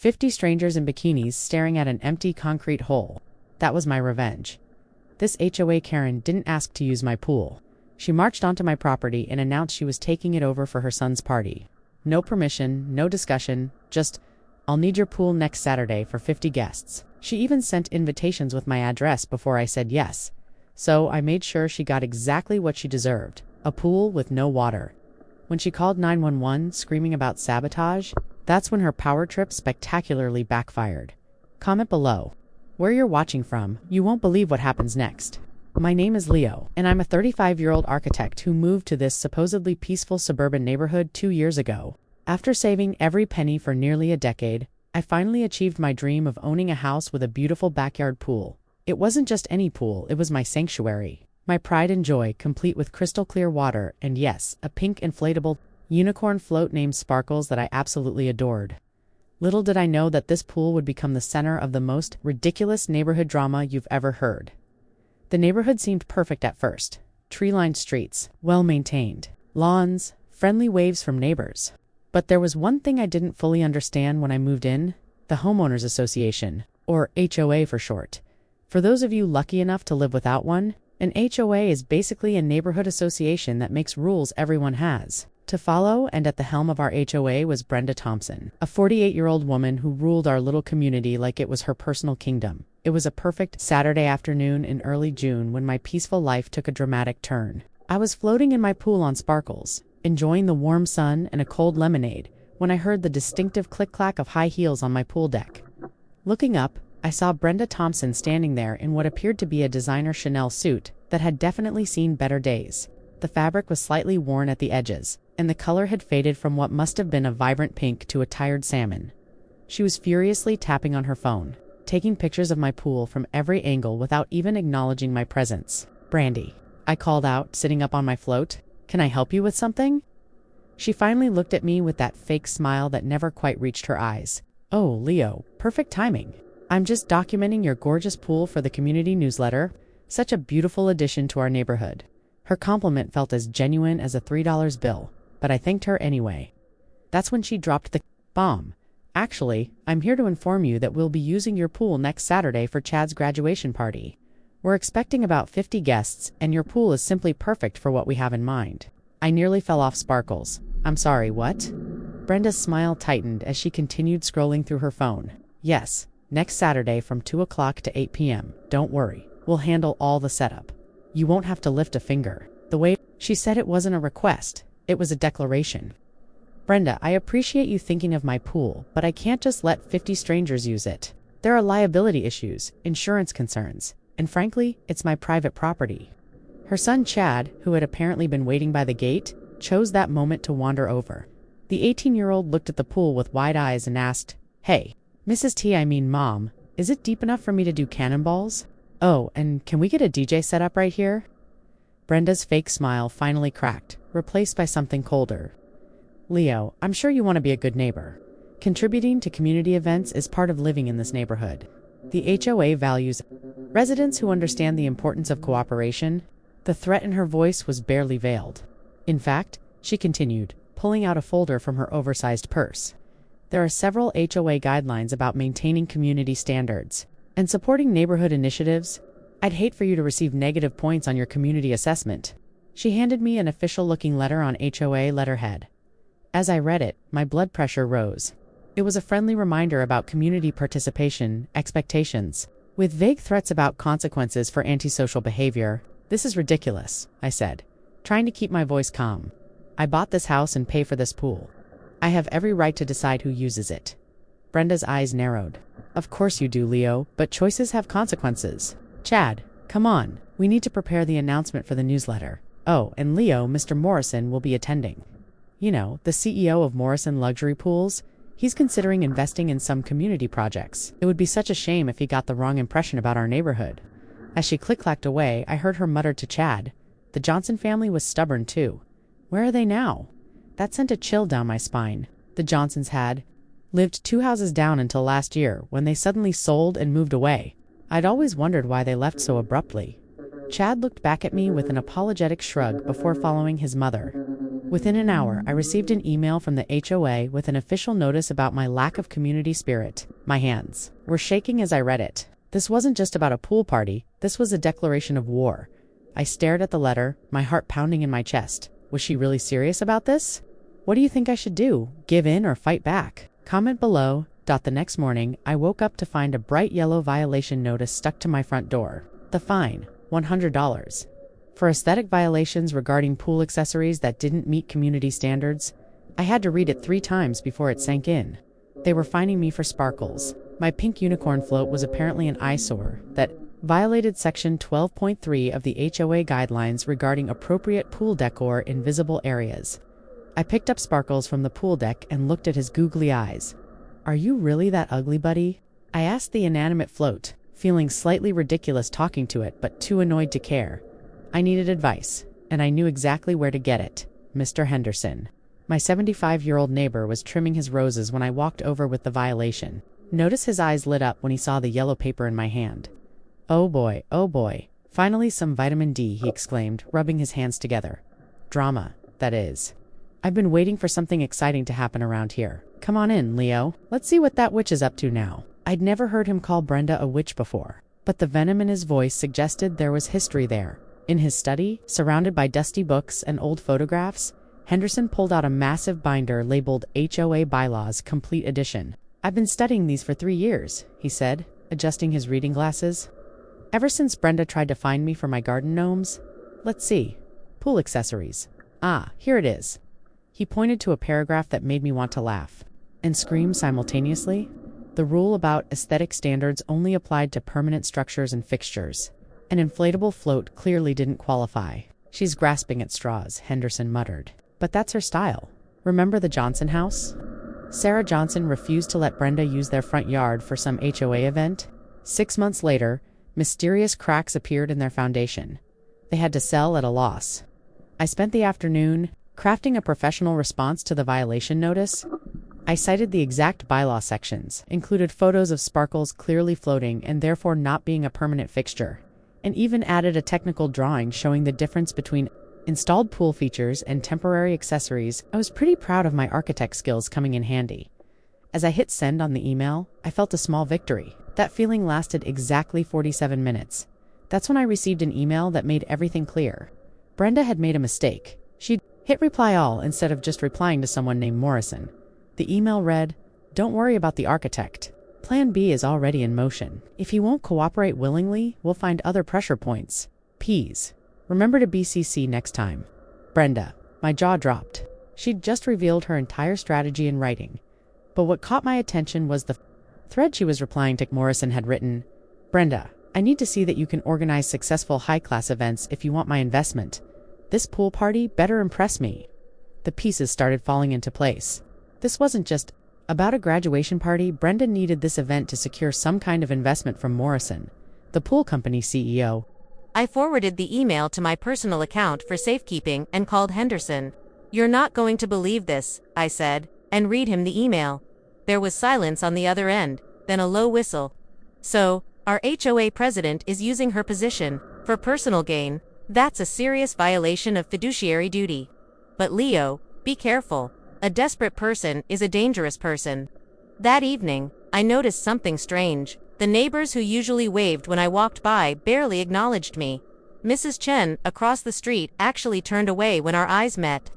50 strangers in bikinis staring at an empty concrete hole. That was my revenge. This HOA Karen didn't ask to use my pool. She marched onto my property and announced she was taking it over for her son's party. No permission, no discussion, just, "I'll need your pool next Saturday for 50 guests." She even sent invitations with my address before I said yes. So I made sure she got exactly what she deserved, a pool with no water. When she called 911 screaming about sabotage, that's when her power trip spectacularly backfired. Comment below where you're watching from. You won't believe what happens next. My name is Leo, and I'm a 35-year-old architect who moved to this supposedly peaceful suburban neighborhood 2 years ago. After saving every penny for nearly a decade, I finally achieved my dream of owning a house with a beautiful backyard pool. It wasn't just any pool, it was my sanctuary. My pride and joy, complete with crystal clear water and, yes, a pink inflatable unicorn float named Sparkles that I absolutely adored. Little did I know that this pool would become the center of the most ridiculous neighborhood drama you've ever heard. The neighborhood seemed perfect at first. Tree-lined streets, well-maintained, lawns, friendly waves from neighbors. But there was one thing I didn't fully understand when I moved in: the Homeowners Association, or HOA for short. For those of you lucky enough to live without one, an HOA is basically a neighborhood association that makes rules everyone has to follow, and at the helm of our HOA was Brenda Thompson, a 48-year-old woman who ruled our little community like it was her personal kingdom. It was a perfect Saturday afternoon in early June when my peaceful life took a dramatic turn. I was floating in my pool on Sparkles, enjoying the warm sun and a cold lemonade, when I heard the distinctive click-clack of high heels on my pool deck. Looking up, I saw Brenda Thompson standing there in what appeared to be a designer Chanel suit that had definitely seen better days. The fabric was slightly worn at the edges, and the color had faded from what must have been a vibrant pink to a tired salmon. She was furiously tapping on her phone, taking pictures of my pool from every angle without even acknowledging my presence. "Brandy," I called out, sitting up on my float. "Can I help you with something?" She finally looked at me with that fake smile that never quite reached her eyes. "Oh, Leo, perfect timing. I'm just documenting your gorgeous pool for the community newsletter. Such a beautiful addition to our neighborhood." Her compliment felt as genuine as a $3 bill, but I thanked her anyway. That's when she dropped the bomb. "Actually, I'm here to inform you that we'll be using your pool next Saturday for Chad's graduation party. We're expecting about 50 guests, and your pool is simply perfect for what we have in mind." I nearly fell off Sparkles. "I'm sorry, what?" Brenda's smile tightened as she continued scrolling through her phone. "Yes, next Saturday from 2 o'clock to 8 p.m. Don't worry, we'll handle all the setup. You won't have to lift a finger." The way she said it wasn't a request, it was a declaration. "Brenda, I appreciate you thinking of my pool, but I can't just let 50 strangers use it. There are liability issues, insurance concerns, and frankly, it's my private property." Her son Chad, who had apparently been waiting by the gate, chose that moment to wander over. The 18-year-old looked at the pool with wide eyes and asked, "Hey, Mrs. T, I mean Mom, is it deep enough for me to do cannonballs? Oh, and can we get a DJ set up right here?" Brenda's fake smile finally cracked, replaced by something colder. "Leo, I'm sure you want to be a good neighbor. Contributing to community events is part of living in this neighborhood. The HOA values residents who understand the importance of cooperation." The threat in her voice was barely veiled. "In fact," she continued, pulling out a folder from her oversized purse, "there are several HOA guidelines about maintaining community standards and supporting neighborhood initiatives. I'd hate for you to receive negative points on your community assessment." She handed me an official-looking letter on HOA letterhead. As I read it, my blood pressure rose. It was a friendly reminder about community participation, expectations, with vague threats about consequences for antisocial behavior. "This is ridiculous," I said, trying to keep my voice calm. "I bought this house and pay for this pool. I have every right to decide who uses it." Brenda's eyes narrowed. "Of course you do, Leo, but choices have consequences. Chad, come on, we need to prepare the announcement for the newsletter. Oh, and Leo, Mr. Morrison will be attending. You know, the CEO of Morrison Luxury Pools. He's considering investing in some community projects. It would be such a shame if he got the wrong impression about our neighborhood." As she click-clacked away, I heard her mutter to Chad, "The Johnson family was stubborn too. Where are they now?" That sent a chill down my spine. The Johnsons had lived 2 houses down until last year, when they suddenly sold and moved away. I'd always wondered why they left so abruptly. Chad looked back at me with an apologetic shrug before following his mother. Within an hour, I received an email from the HOA with an official notice about my lack of community spirit. My hands were shaking as I read it. This wasn't just about a pool party, this was a declaration of war. I stared at the letter, my heart pounding in my chest. Was she really serious about this? What do you think I should do? Give in or fight back? Comment below. The next morning, I woke up to find a bright yellow violation notice stuck to my front door. The fine, $100. For aesthetic violations regarding pool accessories that didn't meet community standards. I had to read it 3 times before it sank in. They were fining me for sparkles. My pink unicorn float was apparently an eyesore that violated Section 12.3 of the HOA guidelines regarding appropriate pool decor in visible areas. I picked up Sparkles from the pool deck and looked at his googly eyes. Are you really that ugly, buddy? I asked the inanimate float, feeling slightly ridiculous talking to it but too annoyed to care. I needed advice, and I knew exactly where to get it. Mr. Henderson. My 75-year-old neighbor was trimming his roses when I walked over with the violation. Notice his eyes lit up when he saw the yellow paper in my hand. Oh boy, finally some vitamin D, he exclaimed, rubbing his hands together. Drama, that is. I've been waiting for something exciting to happen around here. Come on in, Leo. Let's see what that witch is up to now. I'd never heard him call Brenda a witch before, but the venom in his voice suggested there was history there. In his study, surrounded by dusty books and old photographs, Henderson pulled out a massive binder labeled HOA Bylaws Complete Edition. I've been studying these for 3 years, he said, adjusting his reading glasses. Ever since Brenda tried to find me for my garden gnomes. Let's see. Pool accessories. Ah, here it is. He pointed to a paragraph that made me want to laugh and scream simultaneously. The rule about aesthetic standards only applied to permanent structures and fixtures. An inflatable float clearly didn't qualify. She's grasping at straws, Henderson muttered. But that's her style. Remember the Johnson house? Sarah Johnson refused to let Brenda use their front yard for some HOA event. 6 months later, mysterious cracks appeared in their foundation. They had to sell at a loss. I spent the afternoon crafting a professional response to the violation notice. I cited the exact bylaw sections, included photos of Sparkles clearly floating and therefore not being a permanent fixture, and even added a technical drawing showing the difference between installed pool features and temporary accessories. I was pretty proud of my architect skills coming in handy. As I hit send on the email, I felt a small victory. That feeling lasted exactly 47 minutes. That's when I received an email that made everything clear. Brenda had made a mistake. She'd hit reply all instead of just replying to someone named Morrison. The email read, "Don't worry about the architect. Plan B is already in motion. If he won't cooperate willingly, we'll find other pressure points. Please. Remember to BCC next time. Brenda." My jaw dropped. She'd just revealed her entire strategy in writing. But what caught my attention was the thread she was replying to. Morrison had written, "Brenda, I need to see that you can organize successful high-class events if you want my investment. This pool party better impress me." The pieces started falling into place. This wasn't just about a graduation party. Brenda needed this event to secure some kind of investment from Morrison, the pool company CEO. I forwarded the email to my personal account for safekeeping and called Henderson. "You're not going to believe this," I said, and read him the email. There was silence on the other end, then a low whistle. "So, our HOA president is using her position for personal gain. That's a serious violation of fiduciary duty. But Leo, be careful. A desperate person is a dangerous person." That evening, I noticed something strange. The neighbors who usually waved when I walked by barely acknowledged me. Mrs. Chen, across the street, actually turned away when our eyes met.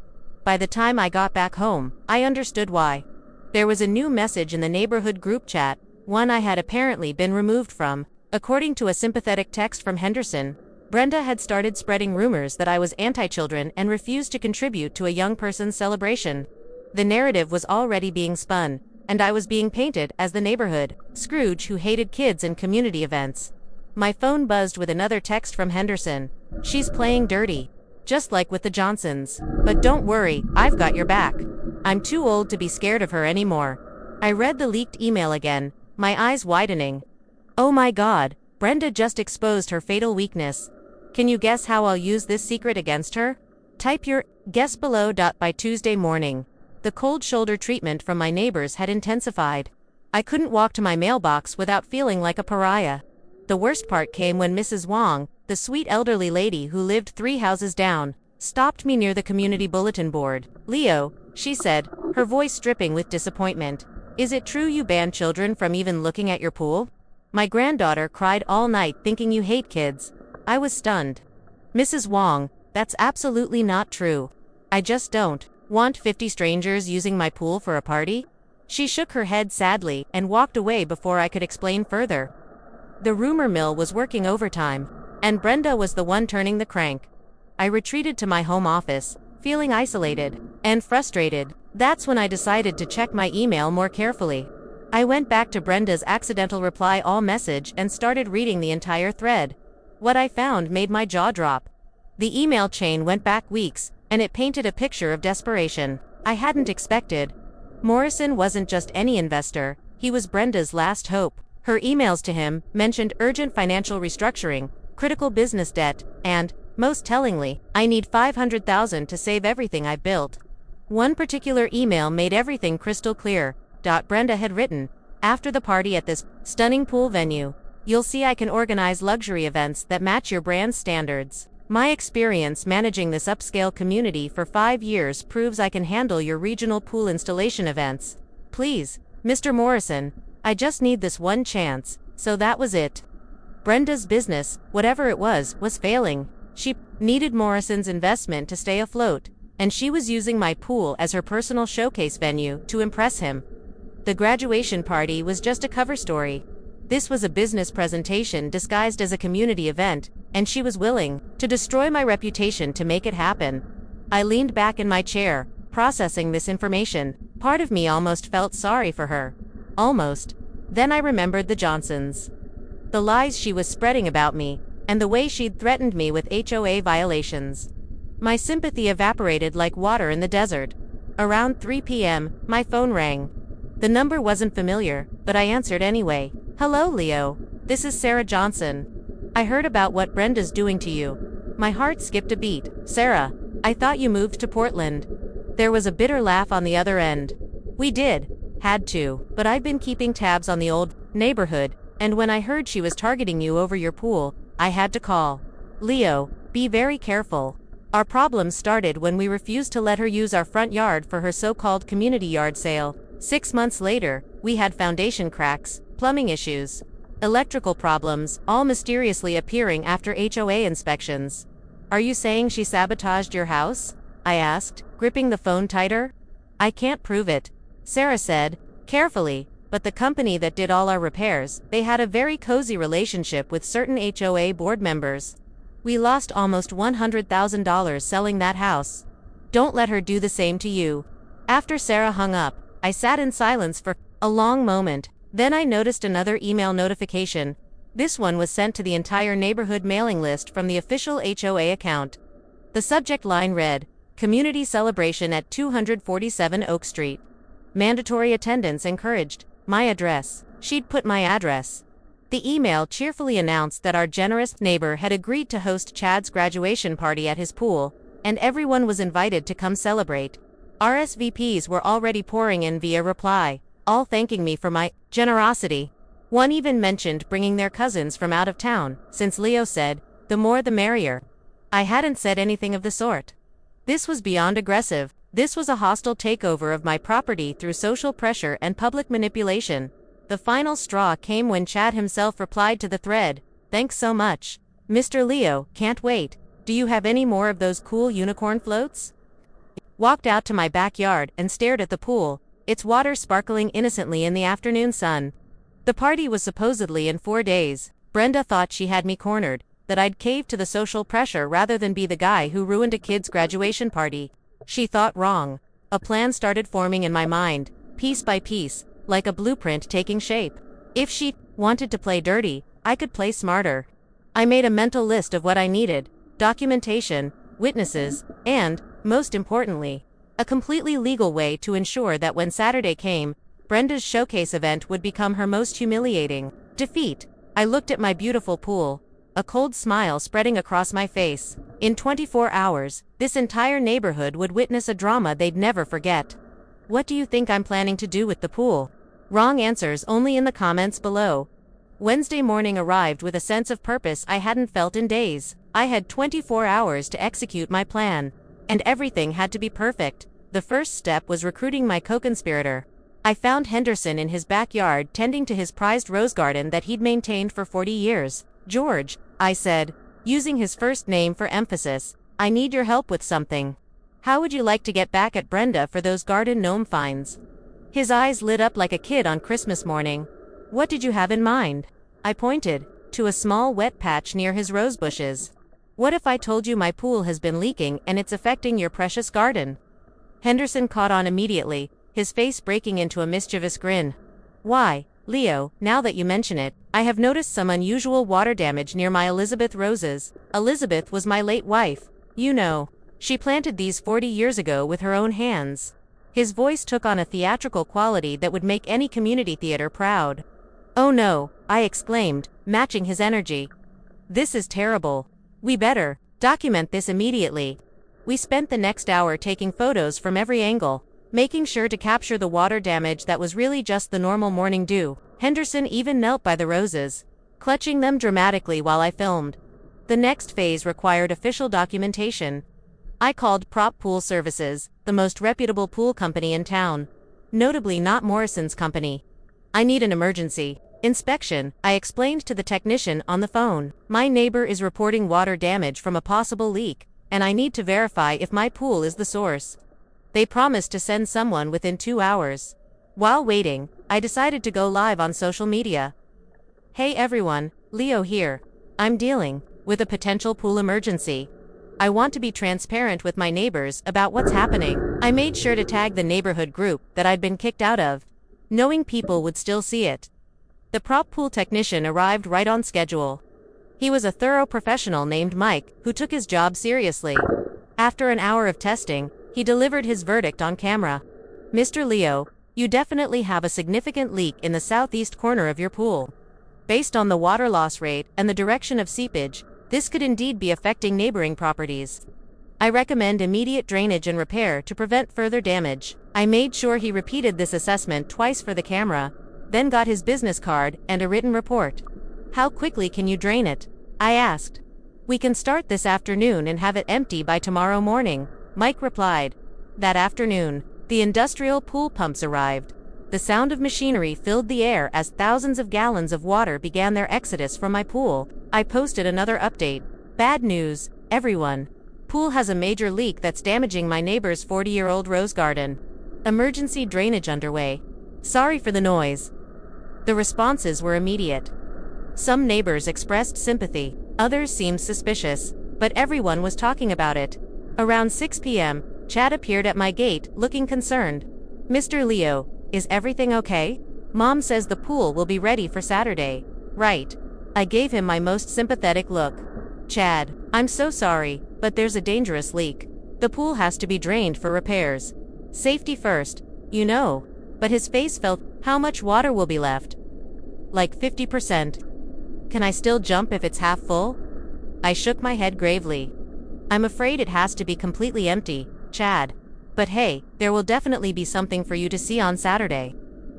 By the time I got back home, I understood why. There was a new message in the neighborhood group chat, one I had apparently been removed from. According to a sympathetic text from Henderson, Brenda had started spreading rumors that I was anti-children and refused to contribute to a young person's celebration. The narrative was already being spun, and I was being painted as the neighborhood Scrooge who hated kids and community events. My phone buzzed with another text from Henderson. "She's playing dirty. Just like with the Johnsons. But don't worry, I've got your back. I'm too old to be scared of her anymore." I read the leaked email again, my eyes widening. Oh my God, Brenda just exposed her fatal weakness. Can you guess how I'll use this secret against her? Type your guess below. By Tuesday morning, the cold shoulder treatment from my neighbors had intensified. I couldn't walk to my mailbox without feeling like a pariah. The worst part came when Mrs. Wong, the sweet elderly lady who lived 3 houses down, stopped me near the community bulletin board. "Leo," she said, her voice dripping with disappointment. "Is it true you banned children from even looking at your pool? My granddaughter cried all night thinking you hate kids." I was stunned. "Mrs. Wong, that's absolutely not true. I just don't want 50 strangers using my pool for a party." She shook her head sadly and walked away before I could explain further. The rumor mill was working overtime, and Brenda was the one turning the crank. I retreated to my home office, feeling isolated and frustrated. That's when I decided to check my email more carefully. I went back to Brenda's accidental reply all message and started reading the entire thread. What I found made my jaw drop. The email chain went back weeks, and it painted a picture of desperation I hadn't expected. Morrison wasn't just any investor, he was Brenda's last hope. Her emails to him mentioned urgent financial restructuring, critical business debt, and, most tellingly, "I need $500,000 to save everything I've built." One particular email made everything crystal clear. Brenda had written, "After the party at this stunning pool venue, you'll see I can organize luxury events that match your brand's standards. My experience managing this upscale community for 5 years proves I can handle your regional pool installation events. Please, Mr. Morrison, I just need this one chance." So that was it. Brenda's business, whatever it was failing. She needed Morrison's investment to stay afloat, and she was using my pool as her personal showcase venue to impress him. The graduation party was just a cover story. This was a business presentation disguised as a community event, and she was willing to destroy my reputation to make it happen. I leaned back in my chair, processing this information. Part of me almost felt sorry for her. Almost. Then I remembered the Johnsons. The lies she was spreading about me, and the way she'd threatened me with HOA violations. My sympathy evaporated like water in the desert. Around 3 p.m., my phone rang. The number wasn't familiar, but I answered anyway. "Hello, Leo. This is Sarah Johnson. I heard about what Brenda's doing to you." My heart skipped a beat. "Sarah, I thought you moved to Portland." There was a bitter laugh on the other end. "We did. Had to. But I've been keeping tabs on the old neighborhood, and when I heard she was targeting you over your pool, I had to call. Leo, be very careful. Our problems started when we refused to let her use our front yard for her so-called community yard sale. 6 months later, we had foundation cracks, plumbing issues, electrical problems, all mysteriously appearing after HOA inspections." "Are you saying she sabotaged your house?" I asked, gripping the phone tighter. "I can't prove it," Sarah said, carefully, "but the company that did all our repairs, they had a very cozy relationship with certain HOA board members. We lost almost $100,000 selling that house. Don't let her do the same to you." After Sarah hung up, I sat in silence for a long moment. Then I noticed another email notification. This one was sent to the entire neighborhood mailing list from the official HOA account. The subject line read, "Community Celebration at 247 Oak Street. Mandatory attendance encouraged." My address. She'd put my address. The email cheerfully announced that our generous neighbor had agreed to host Chad's graduation party at his pool, and everyone was invited to come celebrate. RSVPs were already pouring in via reply, all thanking me for my generosity. One even mentioned bringing their cousins from out of town, since Leo said, "The more the merrier." I hadn't said anything of the sort. This was beyond aggressive. This was a hostile takeover of my property through social pressure and public manipulation. The final straw came when Chad himself replied to the thread, "Thanks so much. Mr. Leo, can't wait. Do you have any more of those cool unicorn floats?" Walked out to my backyard and stared at the pool, its water sparkling innocently in the afternoon sun. The party was supposedly in 4 days. Brenda thought she had me cornered, that I'd cave to the social pressure rather than be the guy who ruined a kid's graduation party. She thought wrong. A plan started forming in my mind, piece by piece, like a blueprint taking shape. If she wanted to play dirty, I could play smarter. I made a mental list of what I needed: documentation, witnesses, and, most importantly, a completely legal way to ensure that when Saturday came, Brenda's showcase event would become her most humiliating defeat. I looked at my beautiful pool, a cold smile spreading across my face. In 24 hours, this entire neighborhood would witness a drama they'd never forget. What do you think I'm planning to do with the pool? Wrong answers only in the comments below. Wednesday morning arrived with a sense of purpose I hadn't felt in days. I had 24 hours to execute my plan. And everything had to be perfect. The first step was recruiting my co-conspirator. I found Henderson in his backyard tending to his prized rose garden that he'd maintained for 40 years. "George," I said, using his first name for emphasis, "I need your help with something. How would you like to get back at Brenda for those garden gnome finds?" His eyes lit up like a kid on Christmas morning. "What did you have in mind?" I pointed to a small wet patch near his rose bushes. "What if I told you my pool has been leaking and it's affecting your precious garden?" Henderson caught on immediately, his face breaking into a mischievous grin. "Why, Leo, now that you mention it, I have noticed some unusual water damage near my Elizabeth roses. Elizabeth was my late wife. You know, she planted these 40 years ago with her own hands." His voice took on a theatrical quality that would make any community theater proud. "Oh no," I exclaimed, matching his energy. "This is terrible. We better document this immediately." We spent the next hour taking photos from every angle, making sure to capture the water damage that was really just the normal morning dew. Henderson even knelt by the roses, clutching them dramatically while I filmed. The next phase required official documentation. I called Prop Pool Services, the most reputable pool company in town. Notably not Morrison's company. "I need an emergency inspection," I explained to the technician on the phone. "My neighbor is reporting water damage from a possible leak, and I need to verify if my pool is the source." They promised to send someone within 2 hours. While waiting, I decided to go live on social media. "Hey everyone, Leo here. I'm dealing with a potential pool emergency. I want to be transparent with my neighbors about what's happening." I made sure to tag the neighborhood group that I'd been kicked out of, knowing people would still see it. The prop pool technician arrived right on schedule. He was a thorough professional named Mike, who took his job seriously. After an hour of testing, he delivered his verdict on camera. "Mr. Leo, you definitely have a significant leak in the southeast corner of your pool. Based on the water loss rate and the direction of seepage, this could indeed be affecting neighboring properties. I recommend immediate drainage and repair to prevent further damage." I made sure he repeated this assessment twice for the camera, then got his business card and a written report. "How quickly can you drain it?" I asked. "We can start this afternoon and have it empty by tomorrow morning," Mike replied. That afternoon, the industrial pool pumps arrived. The sound of machinery filled the air as thousands of gallons of water began their exodus from my pool. I posted another update. "Bad news, everyone. Pool has a major leak that's damaging my neighbor's 40-year-old rose garden. Emergency drainage underway. Sorry for the noise." The responses were immediate. Some neighbors expressed sympathy, others seemed suspicious, but everyone was talking about it. Around 6 p.m., Chad appeared at my gate, looking concerned. "Mr. Leo, is everything okay? Mom says the pool will be ready for Saturday, right?" I gave him my most sympathetic look. "Chad, I'm so sorry, but there's a dangerous leak. The pool has to be drained for repairs. Safety first, you know." But his face fell. "How much water will be left?" "Like 50%. Can I still jump if it's half full?" I shook my head gravely. "I'm afraid it has to be completely empty, Chad. But hey, there will definitely be something for you to see on Saturday."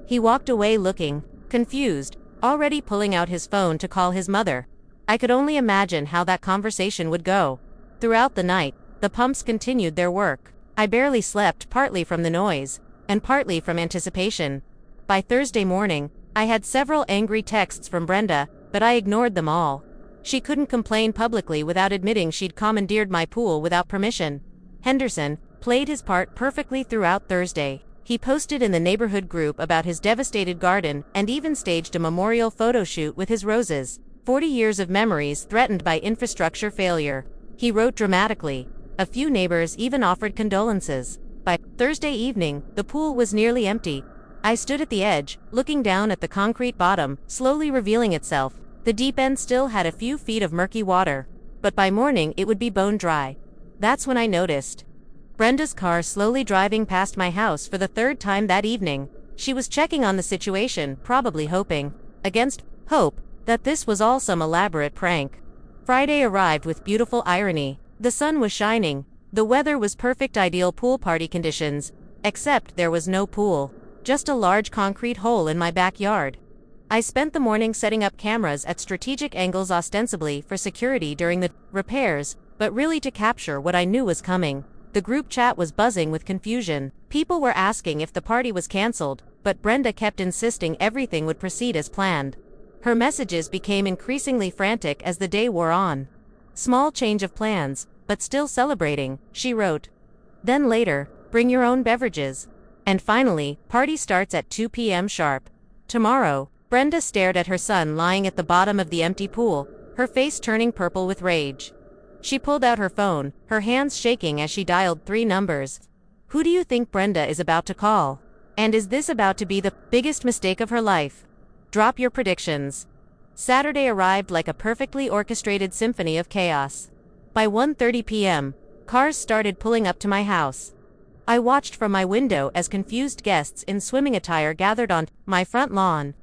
He walked away looking confused, already pulling out his phone to call his mother. I could only imagine how that conversation would go. Throughout the night, the pumps continued their work. I barely slept, partly from the noise, and partly from anticipation. By Thursday morning, I had several angry texts from Brenda, but I ignored them all. She couldn't complain publicly without admitting she'd commandeered my pool without permission. Henderson played his part perfectly throughout Thursday. He posted in the neighborhood group about his devastated garden and even staged a memorial photo shoot with his roses. 40 years of memories threatened by infrastructure failure. He wrote dramatically. A few neighbors even offered condolences. By Thursday evening, the pool was nearly empty. I stood at the edge, looking down at the concrete bottom, slowly revealing itself. The deep end still had a few feet of murky water, but by morning it would be bone dry. That's when I noticed Brenda's car slowly driving past my house for the third time that evening. She was checking on the situation, probably hoping, against hope, that this was all some elaborate prank. Friday arrived with beautiful irony. The sun was shining. The weather was perfect, ideal pool party conditions, except there was no pool, just a large concrete hole in my backyard. I spent the morning setting up cameras at strategic angles ostensibly for security during the repairs, but really to capture what I knew was coming. The group chat was buzzing with confusion. People were asking if the party was cancelled, but Brenda kept insisting everything would proceed as planned. Her messages became increasingly frantic as the day wore on. Small change of plans, but still celebrating, she wrote. Then later, bring your own beverages. And finally, party starts at 2 p.m. sharp. Tomorrow. Brenda stared at her son lying at the bottom of the empty pool, her face turning purple with rage. She pulled out her phone, her hands shaking as she dialed 3 numbers. Who do you think Brenda is about to call? And is this about to be the biggest mistake of her life? Drop your predictions. Saturday arrived like a perfectly orchestrated symphony of chaos. By 1:30 p.m., cars started pulling up to my house. I watched from my window as confused guests in swimming attire gathered on my front lawn.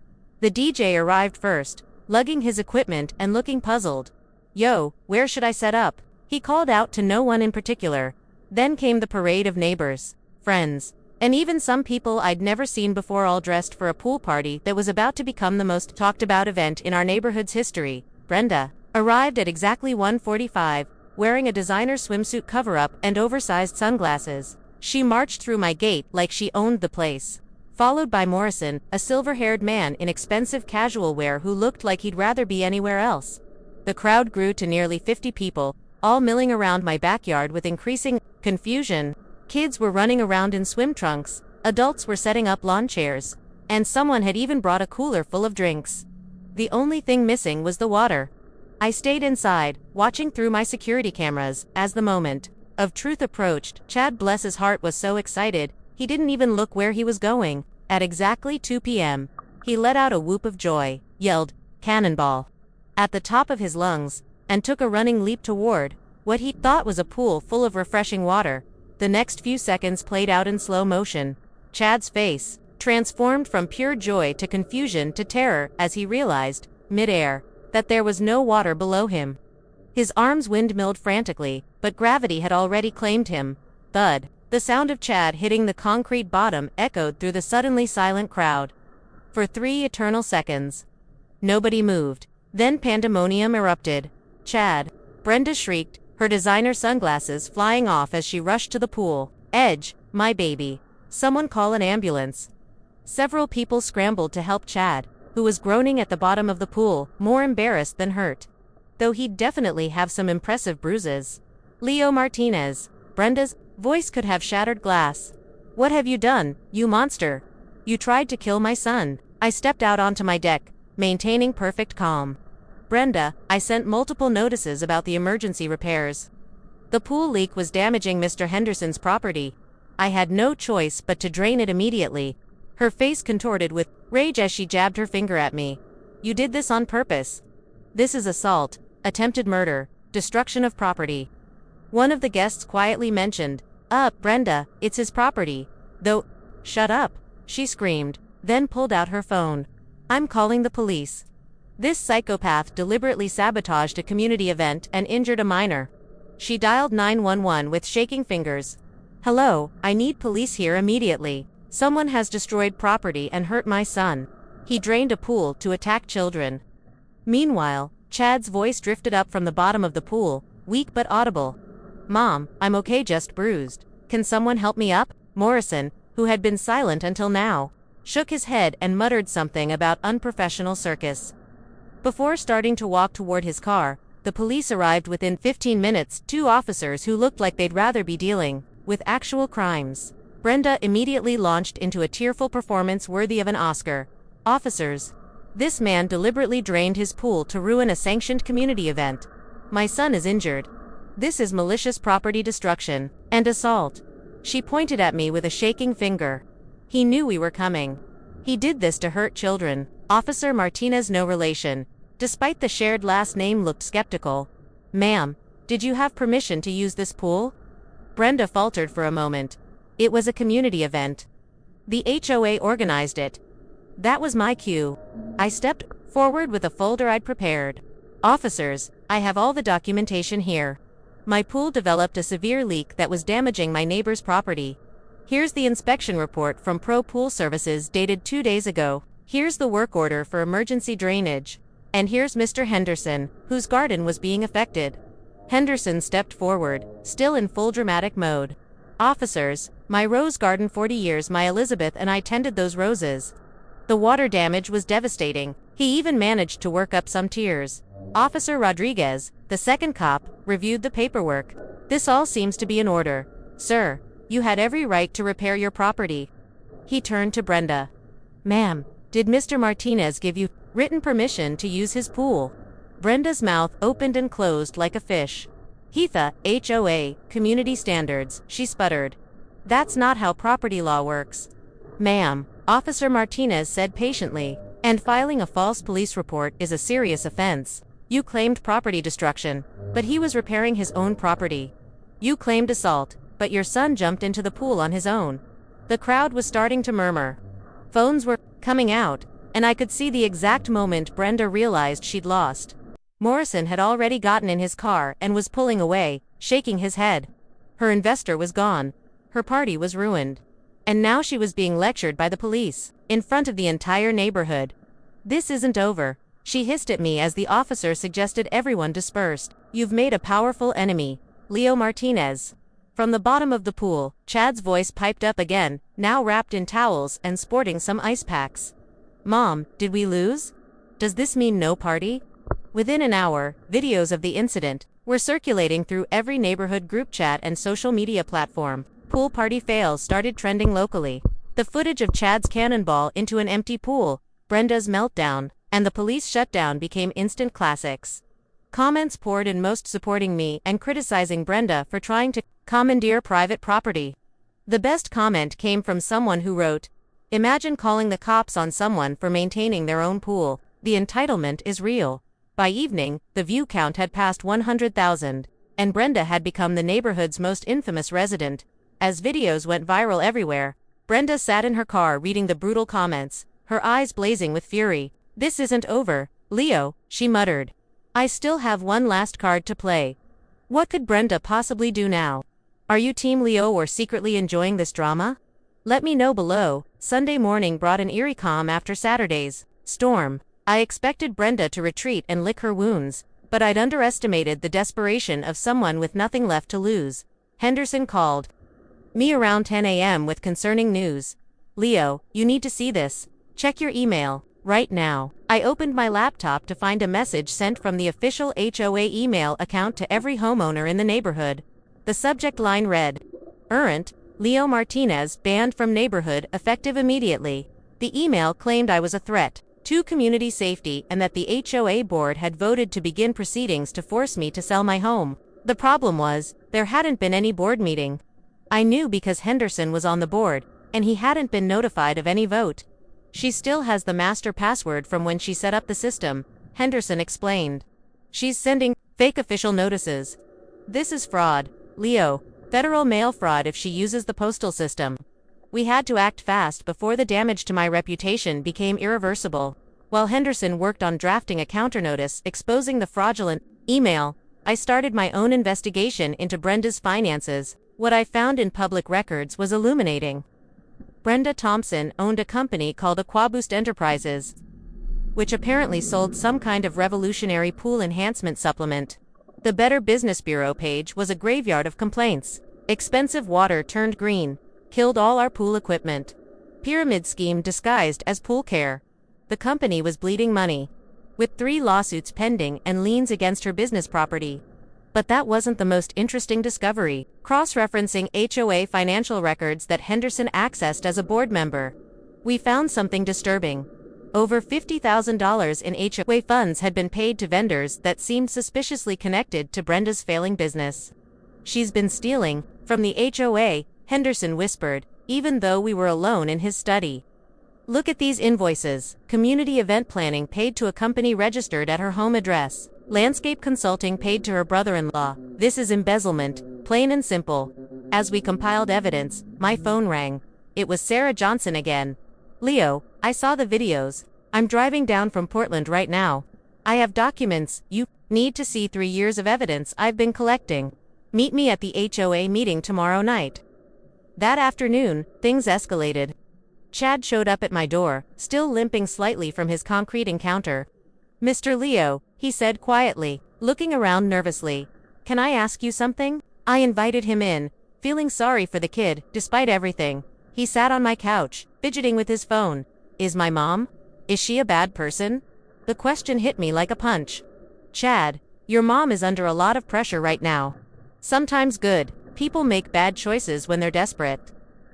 The DJ arrived first, lugging his equipment and looking puzzled. Yo, where should I set up? He called out to no one in particular. Then came the parade of neighbors, friends, and even some people I'd never seen before, all dressed for a pool party that was about to become the most talked about event in our neighborhood's history. Brenda arrived at exactly 1:45, wearing a designer swimsuit cover-up and oversized sunglasses. She marched through my gate like she owned the place. Followed by Morrison, a silver-haired man in expensive casual wear who looked like he'd rather be anywhere else. The crowd grew to nearly 50 people, all milling around my backyard with increasing confusion. Kids were running around in swim trunks, adults were setting up lawn chairs, and someone had even brought a cooler full of drinks. The only thing missing was the water. I stayed inside, watching through my security cameras, as the moment of truth approached. Chad, bless his heart, was so excited, he didn't even look where he was going. At exactly 2 p.m., he let out a whoop of joy, yelled, "Cannonball!" at the top of his lungs, and took a running leap toward what he thought was a pool full of refreshing water. The next few seconds played out in slow motion. Chad's face transformed from pure joy to confusion to terror as he realized, mid-air, that there was no water below him. His arms windmilled frantically, but gravity had already claimed him. Thud. The sound of Chad hitting the concrete bottom echoed through the suddenly silent crowd. For 3 eternal seconds, nobody moved. Then pandemonium erupted. Chad. Brenda shrieked, her designer sunglasses flying off as she rushed to the pool edge. My baby. Someone call an ambulance. Several people scrambled to help Chad, who was groaning at the bottom of the pool, more embarrassed than hurt. Though he'd definitely have some impressive bruises. Leo Martinez. Brenda's voice could have shattered glass. What have you done, you monster? You tried to kill my son. I stepped out onto my deck, maintaining perfect calm. Brenda, I sent multiple notices about the emergency repairs. The pool leak was damaging Mr. Henderson's property. I had no choice but to drain it immediately. Her face contorted with rage as she jabbed her finger at me. You did this on purpose. This is assault, attempted murder, destruction of property. One of the guests quietly mentioned, Brenda, it's his property. Though, shut up, she screamed, then pulled out her phone. I'm calling the police. This psychopath deliberately sabotaged a community event and injured a minor. She dialed 911 with shaking fingers. Hello, I need police here immediately. Someone has destroyed property and hurt my son. He drained a pool to attack children. Meanwhile, Chad's voice drifted up from the bottom of the pool, weak but audible. Mom, I'm okay, just bruised. Can someone help me up? Morrison, who had been silent until now, shook his head and muttered something about unprofessional circus. Before starting to walk toward his car, the police arrived within 15 minutes, 2 officers who looked like they'd rather be dealing with actual crimes. Brenda immediately launched into a tearful performance worthy of an Oscar. Officers. This man deliberately drained his pool to ruin a sanctioned community event. My son is injured. This is malicious property destruction and assault. She pointed at me with a shaking finger. He knew we were coming. He did this to hurt children. Officer Martinez, no relation. Despite the shared last name, looked skeptical. Ma'am, did you have permission to use this pool? Brenda faltered for a moment. It was a community event. The HOA organized it. That was my cue. I stepped forward with a folder I'd prepared. Officers, I have all the documentation here. My pool developed a severe leak that was damaging my neighbor's property. Here's the inspection report from Pro Pool Services dated 2 days ago. Here's the work order for emergency drainage. And here's Mr. Henderson, whose garden was being affected. Henderson stepped forward, still in full dramatic mode. Officers, my rose garden 40 years my Elizabeth and I tended those roses. The water damage was devastating. He even managed to work up some tears. Officer Rodriguez, the second cop, reviewed the paperwork. This all seems to be in order. Sir, you had every right to repair your property. He turned to Brenda. Ma'am, did Mr. Martinez give you written permission to use his pool? Brenda's mouth opened and closed like a fish. HEFA, HOA, community standards, she sputtered. That's not how property law works. Ma'am, Officer Martinez said patiently, and filing a false police report is a serious offense. You claimed property destruction, but he was repairing his own property. You claimed assault, but your son jumped into the pool on his own. The crowd was starting to murmur. Phones were coming out, and I could see the exact moment Brenda realized she'd lost. Morrison had already gotten in his car and was pulling away, shaking his head. Her investor was gone. Her party was ruined. And now she was being lectured by the police, in front of the entire neighborhood. This isn't over, she hissed at me as the officer suggested everyone dispersed. You've made a powerful enemy, Leo Martinez. From the bottom of the pool, Chad's voice piped up again, now wrapped in towels and sporting some ice packs. Mom, did we lose? Does this mean no party? Within an hour, videos of the incident were circulating through every neighborhood group chat and social media platform. Pool party fails started trending locally. The footage of Chad's cannonball into an empty pool, Brenda's meltdown, and the police shutdown became instant classics. Comments poured in, most supporting me and criticizing Brenda for trying to commandeer private property. The best comment came from someone who wrote, "Imagine calling the cops on someone for maintaining their own pool. The entitlement is real." By evening, the view count had passed 100,000, and Brenda had become the neighborhood's most infamous resident. As videos went viral everywhere, Brenda sat in her car reading the brutal comments, her eyes blazing with fury. "This isn't over, Leo," she muttered. "I still have one last card to play." What could Brenda possibly do now? Are you Team Leo or secretly enjoying this drama? Let me know below. Sunday morning brought an eerie calm after Saturday's storm. I expected Brenda to retreat and lick her wounds, but I'd underestimated the desperation of someone with nothing left to lose. Henderson called me around 10 a.m. with concerning news. "Leo, you need to see this. Check your email, right now." I opened my laptop to find a message sent from the official HOA email account to every homeowner in the neighborhood. The subject line read, "Errant, Leo Martinez banned from neighborhood effective immediately." The email claimed I was a threat to community safety and that the HOA board had voted to begin proceedings to force me to sell my home. The problem was, there hadn't been any board meeting. I knew because Henderson was on the board, and he hadn't been notified of any vote. "She still has the master password from when she set up the system," Henderson explained. "She's sending fake official notices. This is fraud, Leo, federal mail fraud if she uses the postal system." We had to act fast before the damage to my reputation became irreversible. While Henderson worked on drafting a counternotice exposing the fraudulent email, I started my own investigation into Brenda's finances. What I found in public records was illuminating. Brenda Thompson owned a company called Aquaboost Enterprises, which apparently sold some kind of revolutionary pool enhancement supplement. The Better Business Bureau page was a graveyard of complaints. Expensive water turned green, killed all our pool equipment. Pyramid scheme disguised as pool care. The company was bleeding money, with 3 lawsuits pending and liens against her business property. But that wasn't the most interesting discovery. Cross-referencing HOA financial records that Henderson accessed as a board member, we found something disturbing. Over $50,000 in HOA funds had been paid to vendors that seemed suspiciously connected to Brenda's failing business. "She's been stealing from the HOA," Henderson whispered, even though we were alone in his study. "Look at these invoices. Community event planning paid to a company registered at her home address. Landscape consulting paid to her brother-in-law. This is embezzlement, plain and simple." As we compiled evidence, my phone rang. It was Sarah Johnson again. "Leo, I saw the videos. I'm driving down from Portland right now. I have documents you need to see, 3 years of evidence I've been collecting. Meet me at the HOA meeting tomorrow night." That afternoon, things escalated. Chad showed up at my door, still limping slightly from his concrete encounter. "Mr. Leo," he said quietly, looking around nervously. "Can I ask you something?" I invited him in, feeling sorry for the kid, despite everything. He sat on my couch, fidgeting with his phone. "Is my mom? Is she a bad person?" The question hit me like a punch. "Chad, your mom is under a lot of pressure right now. Sometimes good people make bad choices when they're desperate."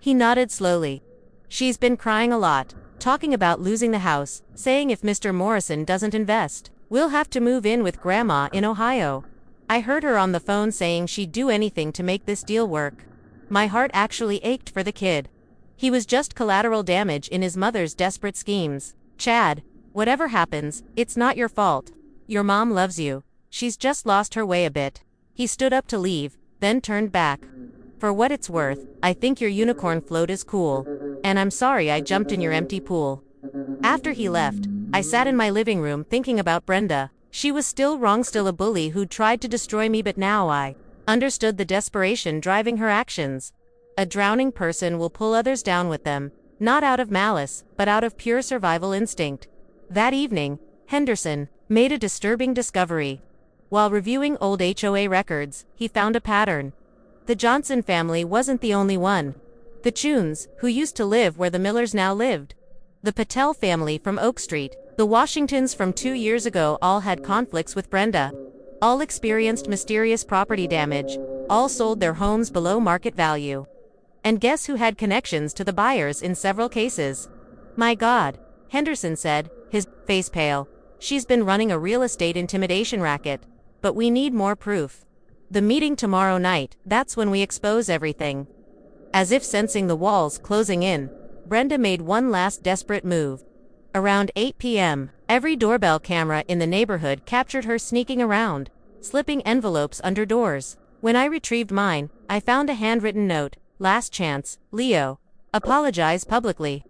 He nodded slowly. "She's been crying a lot, talking about losing the house, saying if Mr. Morrison doesn't invest, we'll have to move in with Grandma in Ohio. I heard her on the phone saying she'd do anything to make this deal work." My heart actually ached for the kid. He was just collateral damage in his mother's desperate schemes. "Chad, whatever happens, it's not your fault. Your mom loves you. She's just lost her way a bit." He stood up to leave, then turned back. "For what it's worth, I think your unicorn float is cool. And I'm sorry I jumped in your empty pool." After he left, I sat in my living room thinking about Brenda. She was still wrong, still a bully who'd tried to destroy me, but now I understood the desperation driving her actions. A drowning person will pull others down with them, not out of malice, but out of pure survival instinct. That evening, Henderson made a disturbing discovery. While reviewing old HOA records, he found a pattern. The Johnson family wasn't the only one. The Chuns, who used to live where the Millers now lived. The Patel family from Oak Street. The Washingtons from 2 years ago all had conflicts with Brenda. All experienced mysterious property damage. All sold their homes below market value. And guess who had connections to the buyers in several cases? "My God," Henderson said, his face pale. "She's been running a real estate intimidation racket. But we need more proof. The meeting tomorrow night, that's when we expose everything." As if sensing the walls closing in, Brenda made one last desperate move. Around 8 p.m., every doorbell camera in the neighborhood captured her sneaking around, slipping envelopes under doors. When I retrieved mine, I found a handwritten note. "Last chance, Leo. Apologize publicly.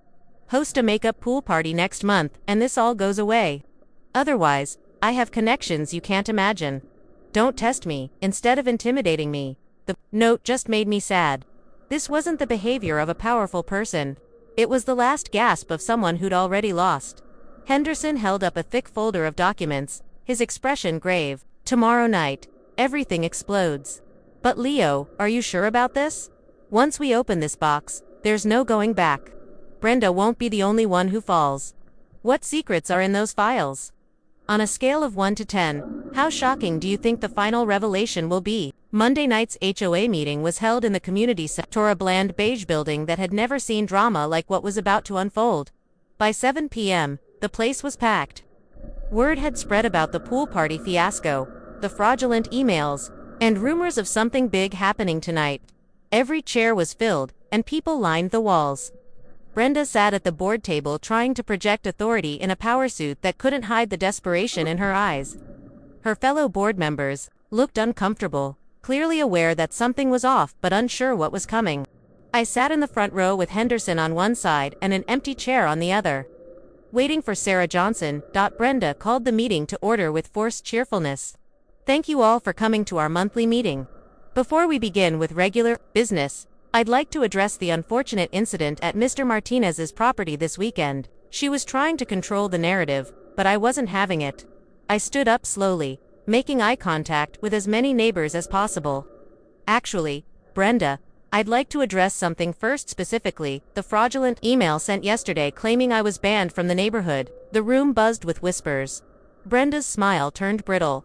Host a makeup pool party next month and this all goes away. Otherwise, I have connections you can't imagine. Don't test me, instead of intimidating me." The note just made me sad. This wasn't the behavior of a powerful person. It was the last gasp of someone who'd already lost. Henderson held up a thick folder of documents, his expression grave. "Tomorrow night, everything explodes. But Leo, are you sure about this? Once we open this box, there's no going back. Brenda won't be the only one who falls. What secrets are in those files?" On a scale of 1 to 10, how shocking do you think the final revelation will be? Monday night's HOA meeting was held in the community center, a bland beige building that had never seen drama like what was about to unfold. By 7 p.m., the place was packed. Word had spread about the pool party fiasco, the fraudulent emails, and rumors of something big happening tonight. Every chair was filled, and people lined the walls. Brenda sat at the board table trying to project authority in a power suit that couldn't hide the desperation in her eyes. Her fellow board members looked uncomfortable, clearly aware that something was off but unsure what was coming. I sat in the front row with Henderson on one side and an empty chair on the other. Waiting for Sarah Johnson. Brenda called the meeting to order with forced cheerfulness. "Thank you all for coming to our monthly meeting. Before we begin with regular business, I'd like to address the unfortunate incident at Mr. Martinez's property this weekend." She was trying to control the narrative, but I wasn't having it. I stood up slowly, making eye contact with as many neighbors as possible. "Actually, Brenda, I'd like to address something first, specifically the fraudulent email sent yesterday claiming I was banned from the neighborhood." The room buzzed with whispers. Brenda's smile turned brittle.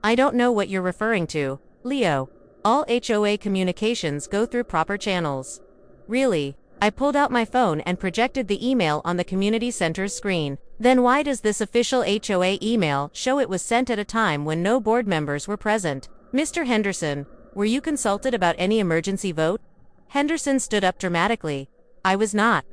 "I don't know what you're referring to, Leo. All HOA communications go through proper channels." "Really?" I pulled out my phone and projected the email on the community center's screen. "Then why does this official HOA email show it was sent at a time when no board members were present?" "Mr. Henderson, were you consulted about any emergency vote?" Henderson stood up dramatically. "I was not.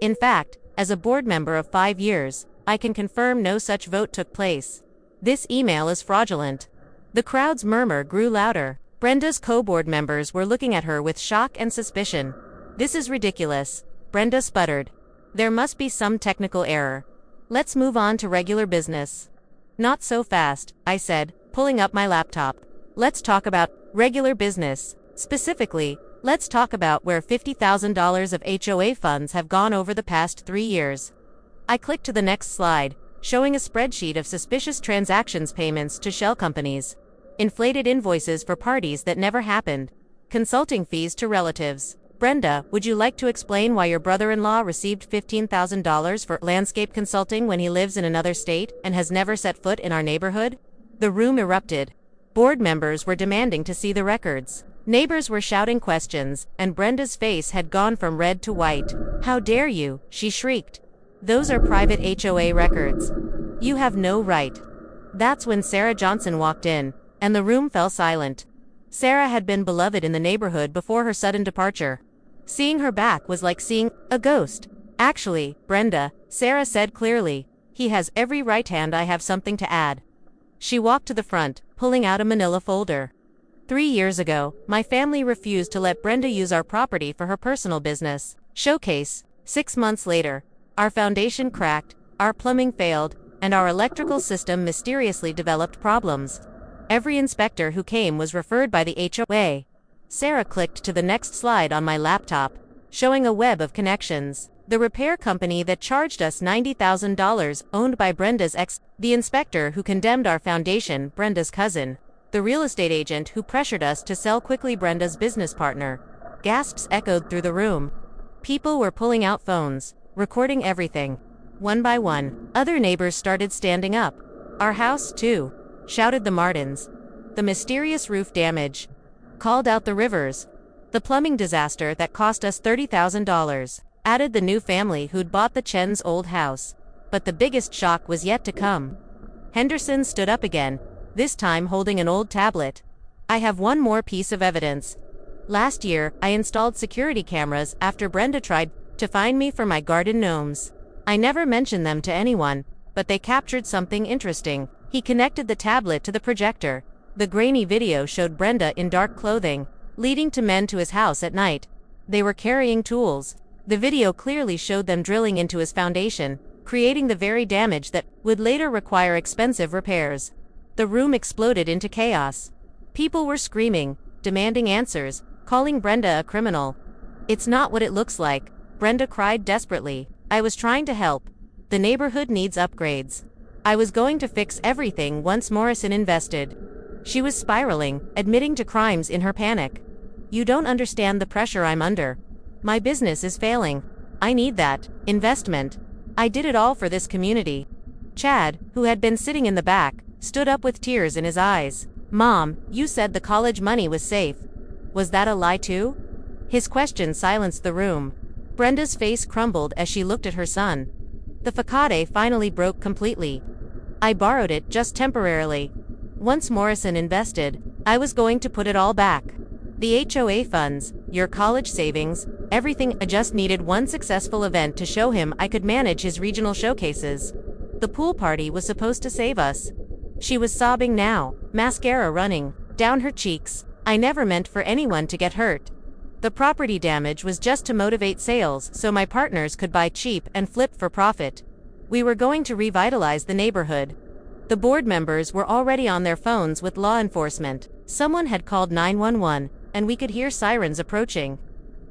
In fact, as a board member of 5 years, I can confirm no such vote took place. This email is fraudulent." The crowd's murmur grew louder. Brenda's co-board members were looking at her with shock and suspicion. "This is ridiculous," Brenda sputtered. "There must be some technical error. Let's move on to regular business." "Not so fast," I said, pulling up my laptop. "Let's talk about regular business, specifically Let's talk about where $50,000 of HOA funds have gone over the past 3 years. I clicked to the next slide, showing a spreadsheet of suspicious transactions payments to shell companies, inflated invoices for parties that never happened, consulting fees to relatives. Brenda, would you like to explain why your brother-in-law received $15,000 for landscape consulting when he lives in another state and has never set foot in our neighborhood? The room erupted. Board members were demanding to see the records. Neighbors were shouting questions, and Brenda's face had gone from red to white. "How dare you?" she shrieked. "Those are private HOA records. You have no right." That's when Sarah Johnson walked in, and the room fell silent. Sarah had been beloved in the neighborhood before her sudden departure. Seeing her back was like seeing a ghost. "Actually, Brenda," Sarah said clearly, "he has every right hand. I have something to add." She walked to the front, pulling out a manila folder. 3 years ago, my family refused to let Brenda use our property for her personal business showcase. 6 months later, our foundation cracked, our plumbing failed, and our electrical system mysteriously developed problems. Every inspector who came was referred by the HOA. Sarah clicked to the next slide on my laptop, showing a web of connections. The repair company that charged us $90,000, owned by Brenda's ex, the inspector who condemned our foundation, Brenda's cousin, the real estate agent who pressured us to sell quickly, Brenda's business partner. Gasps echoed through the room. People were pulling out phones, recording everything. One by one, other neighbors started standing up. "Our house, too," shouted the Martins. The mysterious roof damage called out the Rivers. The plumbing disaster that cost us $30,000 added the new family who'd bought the Chen's old house. But the biggest shock was yet to come. Henderson stood up again, this time holding an old tablet. "I have one more piece of evidence. Last year, I installed security cameras after Brenda tried to find me for my garden gnomes. I never mentioned them to anyone, but they captured something interesting." He connected the tablet to the projector. The grainy video showed Brenda in dark clothing, leading to men to his house at night. They were carrying tools. The video clearly showed them drilling into his foundation, creating the very damage that would later require expensive repairs. The room exploded into chaos. People were screaming, demanding answers, calling Brenda a criminal. "It's not what it looks like," Brenda cried desperately. "I was trying to help. The neighborhood needs upgrades. I was going to fix everything once Morrison invested." She was spiraling, admitting to crimes in her panic. "You don't understand the pressure I'm under. My business is failing. I need that investment. I did it all for this community." Chad, who had been sitting in the back, stood up with tears in his eyes. "Mom, you said the college money was safe. Was that a lie too?" His question silenced the room. Brenda's face crumbled as she looked at her son. The facade finally broke completely. "I borrowed it just temporarily. Once Morrison invested, I was going to put it all back. The HOA funds, your college savings, everything. I just needed one successful event to show him I could manage his regional showcases. The pool party was supposed to save us." She was sobbing now, mascara running down her cheeks. "I never meant for anyone to get hurt. The property damage was just to motivate sales so my partners could buy cheap and flip for profit. We were going to revitalize the neighborhood." The board members were already on their phones with law enforcement. Someone had called 911, and we could hear sirens approaching.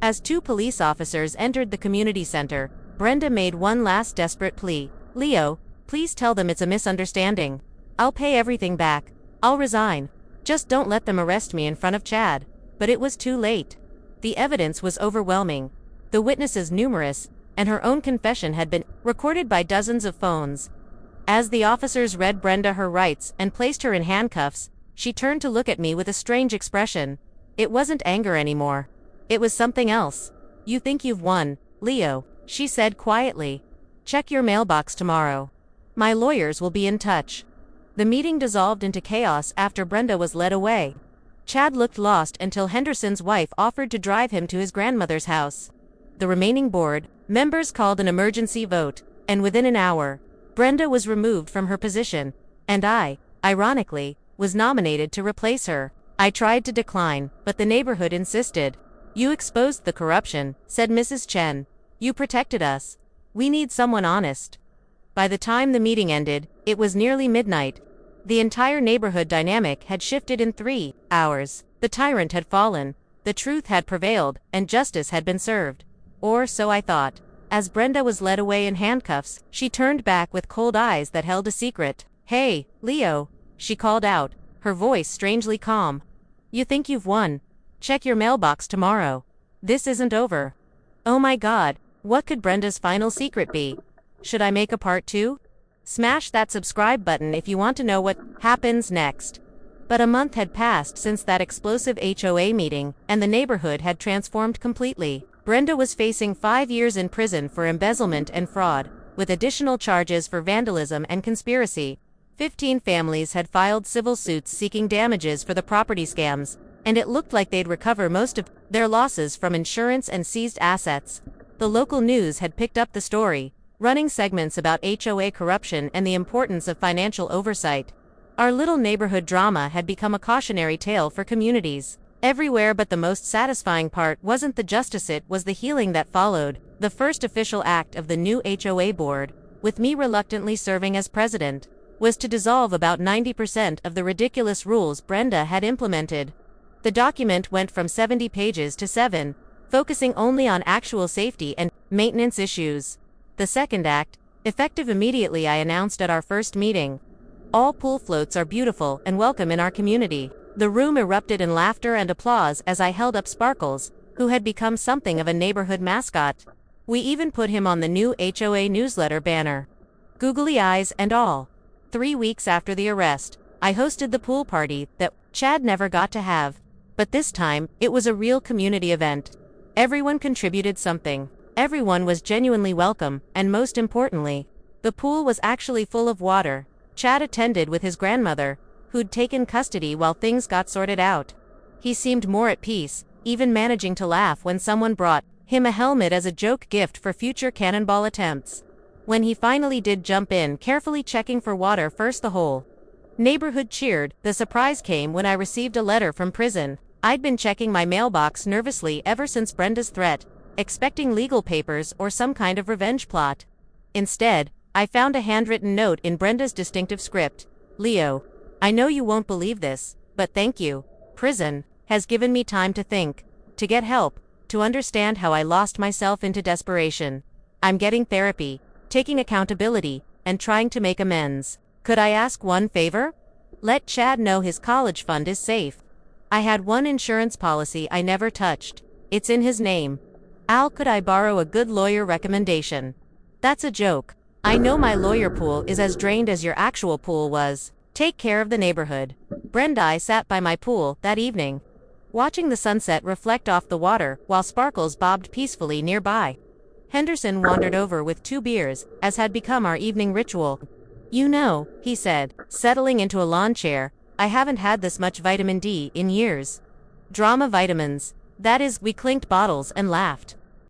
As 2 police officers entered the community center, Brenda made one last desperate plea. "Leo, please tell them it's a misunderstanding. I'll pay everything back. I'll resign. Just don't let them arrest me in front of Chad." But it was too late. The evidence was overwhelming. The witnesses numerous, and her own confession had been recorded by dozens of phones. As the officers read Brenda her rights and placed her in handcuffs, she turned to look at me with a strange expression. It wasn't anger anymore. It was something else. "You think you've won, Leo," she said quietly. "Check your mailbox tomorrow. My lawyers will be in touch." The meeting dissolved into chaos after Brenda was led away. Chad looked lost until Henderson's wife offered to drive him to his grandmother's house. The remaining board members called an emergency vote, and within an hour, Brenda was removed from her position, and I, ironically, was nominated to replace her. I tried to decline, but the neighborhood insisted. "You exposed the corruption," said Mrs. Chen. "You protected us. We need someone honest." By the time the meeting ended, it was nearly midnight. The entire neighborhood dynamic had shifted in 3 hours. The tyrant had fallen. The truth had prevailed, and justice had been served. Or so I thought. As Brenda was led away in handcuffs, she turned back with cold eyes that held a secret. "Hey, Leo," she called out, her voice strangely calm. "You think you've won? Check your mailbox tomorrow. This isn't over." Oh my God, what could Brenda's final secret be? Should I make a part 2? Smash that subscribe button if you want to know what happens next. But a month had passed since that explosive HOA meeting, and the neighborhood had transformed completely. Brenda was facing 5 years in prison for embezzlement and fraud, with additional charges for vandalism and conspiracy. 15 families had filed civil suits seeking damages for the property scams, and it looked like they'd recover most of their losses from insurance and seized assets. The local news had picked up the story, running segments about HOA corruption and the importance of financial oversight. Our little neighborhood drama had become a cautionary tale for communities everywhere, but the most satisfying part wasn't the justice, it was the healing that followed. The first official act of the new HOA board, with me reluctantly serving as president, was to dissolve about 90% of the ridiculous rules Brenda had implemented. The document went from 70 pages to 7, focusing only on actual safety and maintenance issues. The second act, effective immediately, I announced at our first meeting. All pool floats are beautiful and welcome in our community. The room erupted in laughter and applause as I held up Sparkles, who had become something of a neighborhood mascot. We even put him on the new HOA newsletter banner. Googly eyes and all. 3 weeks after the arrest, I hosted the pool party that Chad never got to have. But this time, it was a real community event. Everyone contributed something. Everyone was genuinely welcome, and most importantly, the pool was actually full of water. Chad attended with his grandmother, who'd taken custody while things got sorted out. He seemed more at peace, even managing to laugh when someone brought him a helmet as a joke gift for future cannonball attempts. When he finally did jump in, carefully checking for water first, the whole neighborhood cheered. The surprise came when I received a letter from prison. I'd been checking my mailbox nervously ever since Brenda's threat, expecting legal papers or some kind of revenge plot. Instead, I found a handwritten note in Brenda's distinctive script. "Leo, I know you won't believe this, but thank you. Prison has given me time to think, to get help, to understand how I lost myself into desperation. I'm getting therapy, taking accountability, and trying to make amends. Could I ask one favor? Let Chad know his college fund is safe. I had one insurance policy I never touched. It's in his name. Al, could I borrow a good lawyer recommendation?" That's a joke. I know my lawyer pool is as drained as your actual pool was. Take care of the neighborhood. Brenda and I sat by my pool that evening, watching the sunset reflect off the water while Sparkles bobbed peacefully nearby. Henderson wandered over with 2 beers, as had become our evening ritual. "You know," he said, settling into a lawn chair, "I haven't had this much vitamin D in years." Drama vitamins. That is, we clinked bottles and laughed.